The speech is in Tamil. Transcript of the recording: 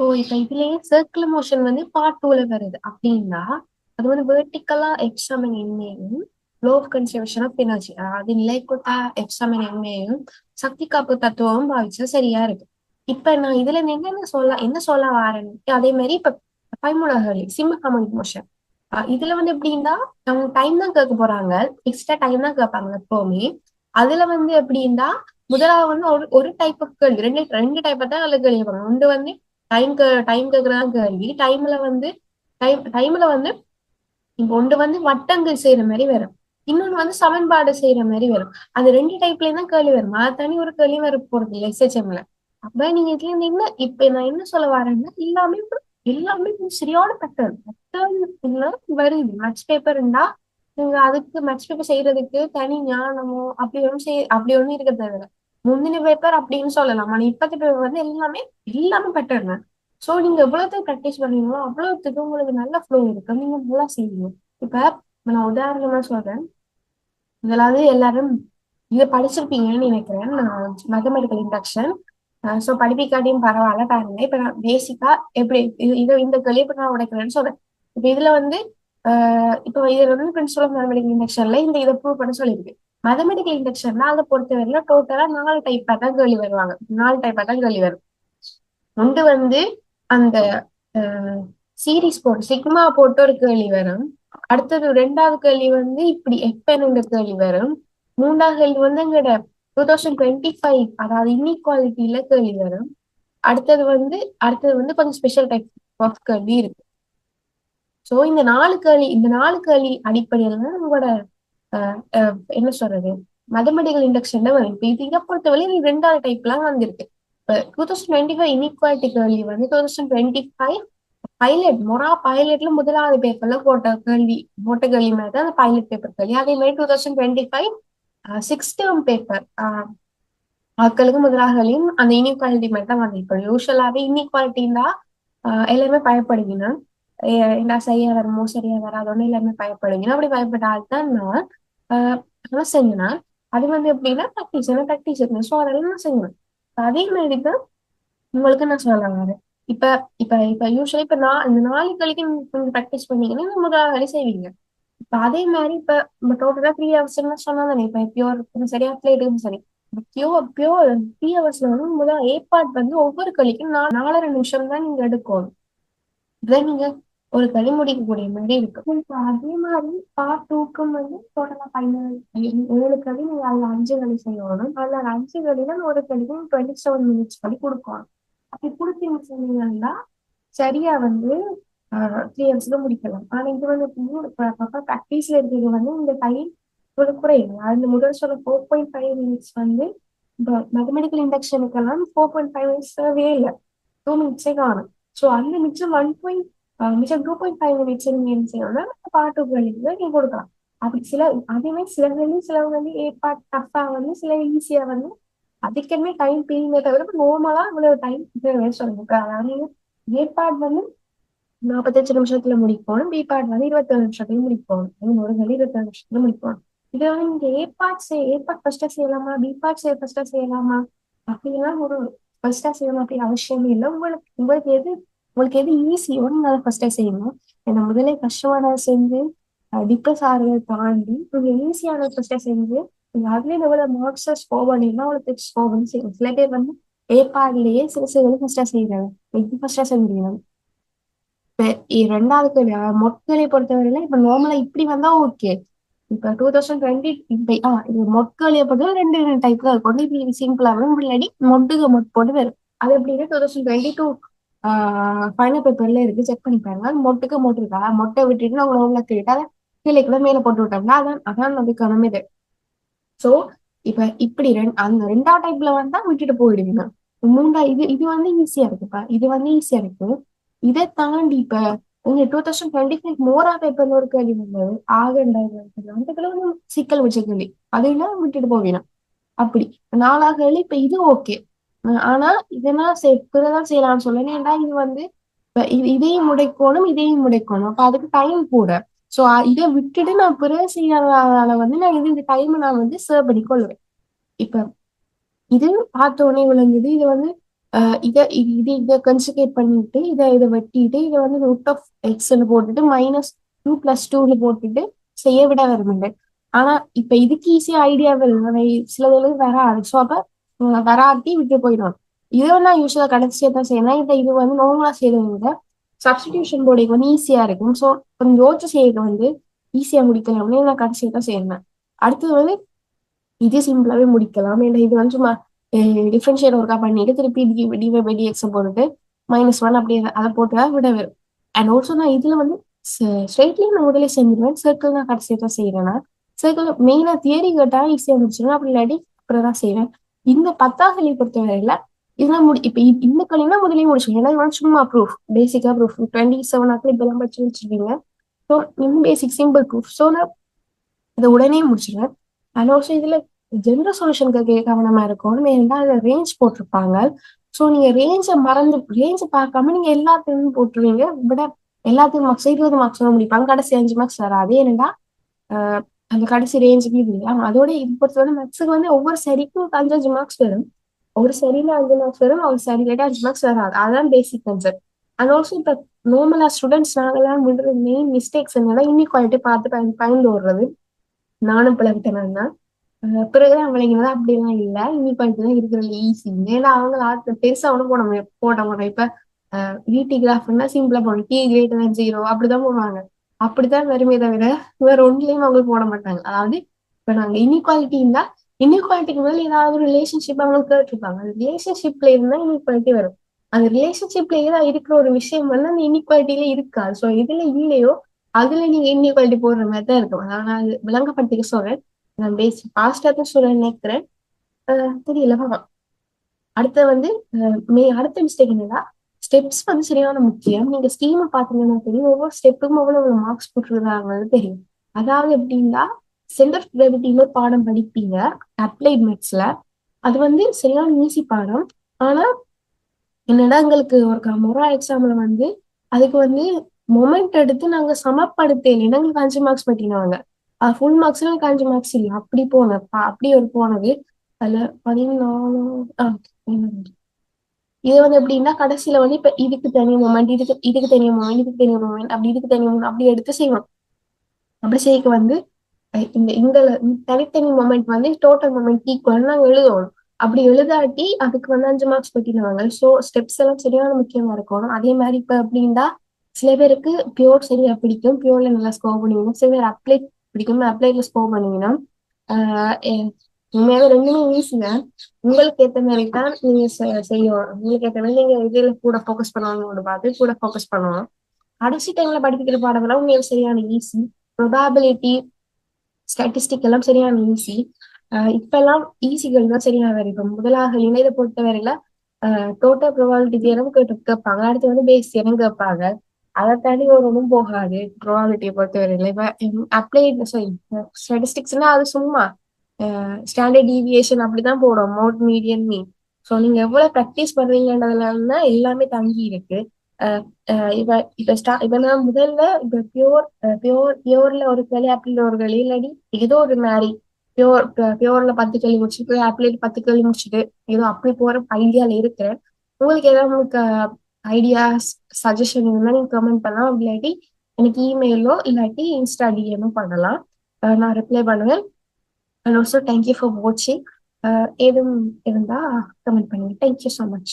ஓ! இப்ப இதுலயே சர்க்குலர் மோஷன் வந்து பார்ட் 2ல வருது. அப்டின்னா, அது வந்து வெர்டிகலா எக்ஸாமின் எண்ணையும், law of conservation of energy அதாவது நிலைக்குத்தா எக்ஸாமின் எண்ணையும், சக்தி காப்பு தத்துவமும் பாவிச்சா சரியா இருக்கு. இப்ப நான் இதுல இருந்து என்ன சொல்ல வாரேன், அதே மாரி இப்ப பைமூலஹர்லி சிம்பிள் ஹார்மோனிக் மோஷன். இதுல வந்து எப்படின்னா, அவங்க டைம் தான் கேட்க போறாங்க. எக்ஸ்ட்ரா டைம் தான் கேட்பாங்க எப்பவுமே. அதுல வந்து எப்படின்னா, முதலாவது வந்து ஒரு ஒரு டைப் ஆஃப் கேள்வி, ரெண்டு ரெண்டு டைப்பா தான் அதுல கேள்வி கேட்பாங்க. ஒன்று வந்து டைம் கேட்கறதா கேள்வி. டைம்ல வந்து இப்போ ஒன்று வந்து வட்டங்கள் செய்யற மாதிரி வரும். இன்னொன்னு வந்து சமன்பாடு செய்யற மாதிரி வரும். அந்த ரெண்டு டைப்லயும் தான் கேள்வி வரும். அது தனி ஒரு கேள்வி வர போறது இல்லை எஸ்ஹெச்எம்ல. அப்ப நீங்க இதுல இருந்து என்ன இப்ப நான் என்ன சொல்ல வரேன்னா, எல்லாமே சரியான பேட்டர்ன் வருது. மேட்ச் பேப்பர் இருந்தா நீங்க அதுக்கு மேட்ச் பேப்பர் செய்யறதுக்கு தனி ஞானமோ அப்படி ஒண்ணும் இருக்க தேவையில்ல. முந்தின பேப்பர் அப்படின்னு சொல்லலாம். ஆனா இப்பத்தி பேப்பர் வந்து எல்லாமே பேட்டர்ன். சோ நீங்க எவ்வளவுத்துக்கு ப்ராக்டிஸ் பண்ணீங்களோ அவ்வளவுத்துக்கு உங்களுக்கு நல்ல ஃப்ளோ இருக்கு, நீங்க நல்லா செய்வீங்க. இப்ப நான் உதாரணமா சொல்றேன். முதலாவது எல்லாரும் இதை படிச்சிருப்பீங்கன்னு நினைக்கிறேன். நான் மேத்தமெட்டிக்கல் இண்டக்ஷன். சோ படிப்பிக்காட்டியும் பரவாயில்ல பாருங்க. இப்ப நான் பேசிக்கா எப்படி இந்த கேள்வி இப்ப நான் உடைக்கிறேன்னு சொல்றேன். இப்ப இதுல வந்து இப்போ இதுல வந்து பிரின்சிபல் ஆஃப் மேத்தமெட்டிக்கல் இண்டக்ஷன்ல இதை ப்ரூவ் பண்ண சொல்லியிருக்கு. மேத்தமெட்டிக்கல் இண்டக்ஷன்ல அதை பொறுத்தவரையில டோட்டலா 4 டைப்பா தான் கேள்வி வருவாங்க. 4 டைப்பா தான் கேள்வி வரும். ஒன்று வந்து அந்த சீரிஸ் போட்டு சிக்மா போட்டு ஒரு கேள்வி வரும். அடுத்தது ரெண்டாவது கேள்வி வந்து இப்படி எப்ப கேள்வி வரும். மூன்றாவது கேள்வி வந்து எங்கட 2025 அதாவது இன்இக்வாலிட்டியில கேள்வி வரும். அடுத்தது வந்து கொஞ்சம் ஸ்பெஷல் டைப் ஆஃப் கேள்வி இருக்கு. சோ இந்த நாலு கேள்வி அடிப்படையில தான் உங்களோட என்ன சொல்றது மேத்தமெட்டிக்கல் இண்டக்ஷன் தான் வரும். இப்ப இதை பொறுத்தவரை இது ரெண்டாவது டைப்லாம் வந்திருக்கு. இப்ப 2025 இன்இக்வாலிட்டி கேள்வி வந்து 2025 பைலட்ல முதலாவது பேப்பர்ல போட்ட கேள்வி மாதிரி தான் அந்த பைலட் பேப்பர் கேள்வி. அதே மாதிரி 2025 சிக்ஸ் டேர்ம் பேப்பர் மக்களுக்கு முதலாளியும் அந்த இன்இக்வாலிட்டி மாதிரி தான் வந்து. இப்போ யூஸ்வலாவே இன்இக்வாலிட்டின்னா எல்லாருமே பயப்படுவீங்க. என்ன சரியா வருமோ சரியா வராதோன்னு எல்லாருமே பயப்படுவீங்க. அப்படி பயப்பட்ட ஆள் தான் நான். என்ன செஞ்சேன்னா அது வந்து எப்படின்னா ப்ராக்டிஸ் இருக்கு. ஸோ அதெல்லாம் நான் செஞ்சேன். அதே மாதிரி தான் உங்களுக்கு நான் சொல்ல வரேன். இப்ப இப்ப யூஸ்வலி இப்ப நான் இந்த 4 கேள்விக்கு நீங்க ப்ராக்டிஸ் பண்ணீங்கன்னா இந்த முதலாளி செய்வீங்க. இப்ப அதே மாதிரி இப்ப டோட்டலா 3 ஹவர்ஸ் சொன்னா தானே. இப்ப பியூர் சரியா பிளேட்டுக்கும் சரி, பியூர் 3 ஹவர்ஸ்ல வந்து முதல் ஏ பார்ட் வந்து ஒவ்வொரு கேள்விக்கும் 4.5 நிமிஷம் தான் நீங்க எடுக்கணும். இதான் நீங்க ஒரு களி முடிக்கக்கூடிய மாதிரி இருக்கு. இப்போ அதே மாதிரி பார்ட் 2க்கும் வந்து டோட்டலா 7 களி நீங்க அதுல 5 களி செய்யணும். அதுல 5 களில ஒரு களிக்கு 27 மினிட்ஸ் வரை கொடுக்கணும். அப்படி கொடுத்தீங்க சொன்னீங்கன்னா சரியா வந்து 3 ஹவர்ஸ்ல முடிக்கலாம். ஆனா இது வந்து ப்ராக்டிஸ்ல இருக்கிறது வந்து இந்த டைம் ஒரு குறையும். அந்த முதல் சொல்ல 4.5 மினிட்ஸ் வந்து இப்போ மேத்தமெட்டிக்கல் இண்டக்ஷனுக்கெல்லாம் 4.5 மினிட்ஸ் தேவையே இல்லை. 2 மினிட்ஸே காணும். ஸோ அந்த மிச்சம் 2.5 மினிட்ஸ் நீங்க என்ன செய்யணும்னா பாட்டுகளுக்கு நீங்க கொடுக்கலாம். அப்படி அதே மாதிரி சிலவங்க ஏ பார்ட் டஃபா வந்து சில ஈஸியா வந்து அதுக்கென்ன டைம் பீரியமே தவிர நார்மலா இவ்வளவு டைம் சொல்லுங்க. அதாவது ஏ பார்ட் வந்து 48 நிமிஷத்துல முடிக்கணும். பி பார்ட் வந்து 27 நிமிஷத்துல முடிக்கணும். ஒரு நாள் 27 நிமிஷத்துல முடிக்கணும். இது வந்து நீங்க ஏ பார்ட் ஃபர்ஸ்டா செய்யலாமா, பி பார்ட் ஃபர்ஸ்டா செய்யலாமா அப்படின்னா ஒரு ஃபர்ஸ்டா செய்யணும் அப்படி அவசியமே இல்லை. உங்களுக்கு எது ஈஸியோ நீங்க அதை ஃபர்ஸ்டா செய்யணும். ஏன்னா முதலே கஷ்டமானதை செஞ்சு டிப்ரெஸ் ஆகிறத தாண்டி நீங்க ஈஸியான ஃபர்ஸ்டா செஞ்சு நீங்க அதுலயே எவ்வளவு மார்க்ஸ் ஸ்கோர் பண்ணீங்கன்னா உங்களுக்கு ஸ்கோர் பண்ணி செய்யணும். சில பேர் வந்து ஏ பார்ட்லயே சில ஃபர்ஸ்டா செய்யறாங்க, இது ஃபர்ஸ்டா செஞ்சுருக்காங்க. இப்ப ரெண்டாவது மொட்களை பொறுத்தவரையில இப்ப நார்மலா இப்படி வந்தா ஓகே. இப்ப 2020 இது மொட்களைய பொறுத்தவரை ரெண்டு டைப் தான் இருக்கும். இப்படி சிம்பிளா வரும், இல்லாடி மொட்டு போட்டு வரும். அது எப்படின்னா 2022 ஃபைனல் பேப்பர்ல இருக்கு, செக் பண்ணி பாருங்க. அது மொட்டு இருக்கா, மொட்டை விட்டுட்டு நம்ம உள்ள கேட்டா கீழே கூட மேல போட்டு விட்டோம்னா அதான் அதுக்கான இது. சோ இப்ப இப்படி அந்த ரெண்டாவது டைப்ல வந்தா விட்டுட்டு போயிடுவீங்க. இது இது வந்து ஈஸியா இருக்குப்பா, இது வந்து ஈஸியா இருக்கு. இதை தாண்டி இப்ப உங்க 2025 மோரா பேப்பர்ல ஒரு கேள்வி வந்தது அந்த கேள்வி சிக்கல் வச்ச கேள்வி, அதெல்லாம் விட்டுட்டு போவீங்க. அப்படி 4 கேள்வி இப்ப இது ஓகே. ஆனா இதெல்லாம் இப்பதான் செய்யலாம்னு சொல்லணும். ஏன்னா இது வந்து இப்ப இதையும் முடைக்கணும் அப்ப அதுக்கு டைம் கூட. சோ இதை விட்டுட்டு நான் பிறகு செய்யறதால வந்து நான் இந்த டைம் நான் வந்து சேவ் பண்ணி கொள்வேன். இப்ப இது பார்த்த உடனே விளங்குது. இது வந்து இதை கன்சிகேட் பண்ணிட்டு இதை வெட்டிட்டு இதை வந்து ரூட் ஆஃப் எக்ஸ்ன்னு போட்டுட்டு -2 + 2ன்னு போட்டுட்டு செய்ய விட விரும்புகிறேன். ஆனா இப்ப இதுக்கு ஈஸியா ஐடியா வருது, சிலதுகளுக்கு வராது. ஸோ அப்ப வராட்டி விட்டு போயிடும். இதை நான் யூஸ்வலா கடைசியா தான் செய்யணும். இது வந்து நார்மலா செய்யறத விட சப்ஸ்டிடியூஷன் போர்டு வந்து ஈஸியா இருக்கும். ஸோ கொஞ்சம் யோசிச்சு செய்யறது வந்து ஈஸியா முடிக்கலாம் அப்படின்னு நான் கடைசியா தான் செய்யறேன். அடுத்தது வந்து இது சிம்பிளாவே முடிக்கலாம். ஏன்னா இது வந்து சும்மா டிஃபரன்ஷியேட் ஒர்க்கா பண்ணிட்டு திருப்பி டிவை/dx போட்டுட்டு -1 அப்படி அதை போட்டு விட வரும். அண்ட் ஆல்சோ நான் இதுல வந்து ஸ்ட்ரைட்லயும் நான் முதலே செஞ்சிருவேன். சர்க்கிள் நான் கடைசியா தான் செய்யறேன்னா சர்க்கிள் மெயினா தியரி கேட்டா ஈஸியா முடிச்சிருவேன். அப்படி இல்லாட்டி அப்புறம் தான் செய்வேன். இந்த 10ஆம் கேள்வி பொறுத்த வரையில இதெல்லாம் இப்ப இந்த கேள்வினா முதலே முடிச்சிடும். ஏன்னா இது வந்து சும்மா ப்ரூஃப், பேசிக்கா ப்ரூஃப் 27 ஆக்கில் இப்பெல்லாம் படிச்சு வச்சிருக்கீங்க. ஸோ இன்னும் பேசிக் சிம்பிள் ப்ரூஃப். ஸோ நான் இதை உடனே முடிச்சிடுவேன். அண்ட் ஆல்சோ இதுல ஜெனரல் சொல்யூஷனுக்கு கவனமா இருக்கணும். ஏன்னா அதுல ரேஞ்ச் போட்டிருப்பாங்க. ஸோ நீங்க ரேஞ்சை பார்க்காம நீங்க எல்லாத்தையும் போட்டுருவீங்க. விட எல்லாத்தையும் மார்க்ஸ் 20 மார்க்ஸ் முடிப்பாங்க. கடைசி 5 மார்க்ஸ் வராது. ஏன்னா அந்த கடைசி ரேஞ்சுக்கு இல்லையா. அதோட இது பொறுத்தவரை மேக்ஸுக்கு வந்து ஒவ்வொரு சரிக்கும் 5 மார்க்ஸ் வரும். ஒரு சரியில 5 மார்க்ஸ் வரும், ஒரு சரி இல்லாட்டி 5 மார்க்ஸ் வராது. அதுதான் பேசிக் கான்செப்ட். அண்ட் ஆல்சோ இப்ப நார்மலா ஸ்டூடெண்ட்ஸ் நாங்கெல்லாம் விடுற மெயின் மிஸ்டேக்ஸ் என்னன்னா இன்இக்வாலிட்டி பார்த்து பயந்து ஓடுறது. நானும் பழகிட்டேன் தான். பிறகுதான் விளங்கினது அப்படிலாம் இல்லை. இன்இக்வாலிட்டி தான் இருக்கிறதுல ஈஸி. ஏன்னா அவங்க பெருசா ஒன்றும் போட மாட்டோம். இப்ப விடி கிராஃப்னா சிம்பிளா போடணும். T 0 அப்படிதான் போடுவாங்க. அப்படித்தான் வருமே தவிர வேற ஒன்றுலயும் அவங்க போட மாட்டாங்க. அதாவது இப்ப நாங்க இன்இக்வாலிட்டி இருந்தா இன்இக்வாலிட்டிக்கு மேல ஏதாவது ஒரு ரிலேஷன்ஷிப் அவங்க கேட்டிருப்பாங்க. அந்த ரிலேஷன்ஷிப்ல இருந்தா இன்இக்வாலிட்டி வரும். அந்த ரிலேஷன்ஷிப்ல ஏதாவது இருக்கிற ஒரு விஷயம் வந்து அந்த இன்இக்வாலிட்டியில இருக்காது. ஸோ இதுல இல்லையோ அதுல நீங்க இன்இக்வாலிட்டி போடுற மாதிரி தான் இருக்கும். அதாவது நான் அது விளங்கப்படுத்திக்க சொல்றேன். நான் பேசிக் பாஸ்டா தான் சொல்றேன் நினைக்கிறேன். தெரியல பாப்போம். அடுத்த வந்து அடுத்த மிஸ்டேக் என்னன்னா ஸ்டெப்ஸ் வந்து சரியான முக்கியம். நீங்க ஸ்கீமை பாத்தீங்கன்னா தெரியும், ஒவ்வொரு ஸ்டெப்புக்கும் எவ்வளவு மார்க்ஸ் போட்டுருக்காங்கன்னு தெரியும். அதாவது எப்படின்னா சென்டர் ஆஃப் கிராவிட்டின்னு ஒரு பாடம் படிப்பீங்க அப்ளைட் மேத்ஸ்ல. அது வந்து சரியான ஈஸி பாடம். ஆனா என்னடா எங்களுக்கு ஒரு மொரா எக்ஸாம்ல வந்து அதுக்கு வந்து மொமெண்ட் எடுத்து நாங்க சமப்படுத்தல. எங்களுக்கு 5 மார்க்ஸ் பட்டினாங்க. ஃபுல் மார்க்ஸ் எனக்கு 5 மார்க்ஸ் இல்லை. அப்படி அப்படி ஒரு போனது. அதுல 14 இது வந்து எப்படின்னா கடைசியில வந்து இப்ப இதுக்கு தனி மூமெண்ட், இதுக்கு தனி மூமெண்ட், இதுக்கு தனி மூமெண்ட், அப்படி இதுக்கு தனி மூமெண்ட் அப்படி எடுத்து செய்வோம். அப்படி செய்ய வந்து இந்த தனித்தனி மொமெண்ட் வந்து டோட்டல் மொமெண்ட் ஈக்குவல் நாங்க எழுதணும். அப்படி எழுதாட்டி அதுக்கு வந்து 5 மார்க்ஸ் பட்டிடுவாங்க. ஸோ ஸ்டெப்ஸ் எல்லாம் சரியான முக்கியமா இருக்கணும். அதே மாதிரி இப்ப அப்படின்னா சில பேருக்கு பியூர் சரியா பிடிக்கும், பியூர்ல நல்லா ஸ்கோர் பண்ணுவீங்க. சில பேர் அப்ளை பிடிக்கும், அப்ளைல ஸ்கோர் பண்ணுவீங்கன்னா உண்மையாவே ரெண்டுமே ஈஸி தான். உங்களுக்கு ஏத்த மாதிரி தான் நீங்க செய்யணும். உங்களுக்கு ஏத்த மாதிரி நீங்க இதுல கூட ஃபோக்கஸ் பண்ணுவாங்க பார்த்து கூட ஃபோக்கஸ் பண்ணுவோம். கடைசி டைம்ல படிக்கிற பாடங்கள்லாம் உங்களுக்கு சரியான ஈஸி. ப்ரொபாபிலிட்டி, ஸ்டாட்டிஸ்டிக் எல்லாம் சரியான ஈஸி. இப்ப எல்லாம் ஈஸிகள் தான் சரியான வேறு. இப்ப முதலாக இணையதை பொறுத்த வரையில டோட்டல் ப்ரொபாபிலிட்டி தியரம் கேட்பாங்க. அடுத்து வந்து பேஸ் தியரம் கேட்பாங்க. அதை தாண்டி ஒரு ஒன்றும் போகாது ப்ரொபாபிலிட்டியை பொறுத்த வரையில. இப்ப அப்ளைட் சாரி ஸ்டாட்டிஸ்டிக்ஸ்னா அது சும்மா ஸ்டாண்டர்ட் டீவியேஷன் அப்படிதான் போடும், மோட் மீடியன் மீன். ஸோ நீங்க எவ்வளவு ப்ராக்டிஸ் பண்றீங்கன்றதுல எல்லாமே தங்கி இருக்கு. இப்ப நான் முதல்ல இப்ப பியோர்ல ஒரு கேள்வி, ஆப்பிள்ல ஒரு கேள்வி, இல்லாட்டி ஏதோ ஒரு மாதிரி பியோர்ல 10 கேள்வி முடிச்சுட்டு ஆப்பிள் 10 கேள்வி முடிச்சுட்டு ஏதோ அப்படி போற ஐடியால இருக்கிறேன். உங்களுக்கு ஏதாவது உங்களுக்கு ஐடியாஸ் சஜஷன் இருந்தா நீங்க கமெண்ட் பண்ணலாம். அப்படி இல்லாட்டி எனக்கு இமெயிலோ இல்லாட்டி இன்ஸ்டா டிஎம்மோ பண்ணலாம். நான் ரிப்ளை பண்ணுவேன். அண்ட் ஆல்சோ தேங்க்யூ ஃபார் வாட்சிங். ஏதும் இருந்தா கமெண்ட் பண்ணுங்க. Thank you so much.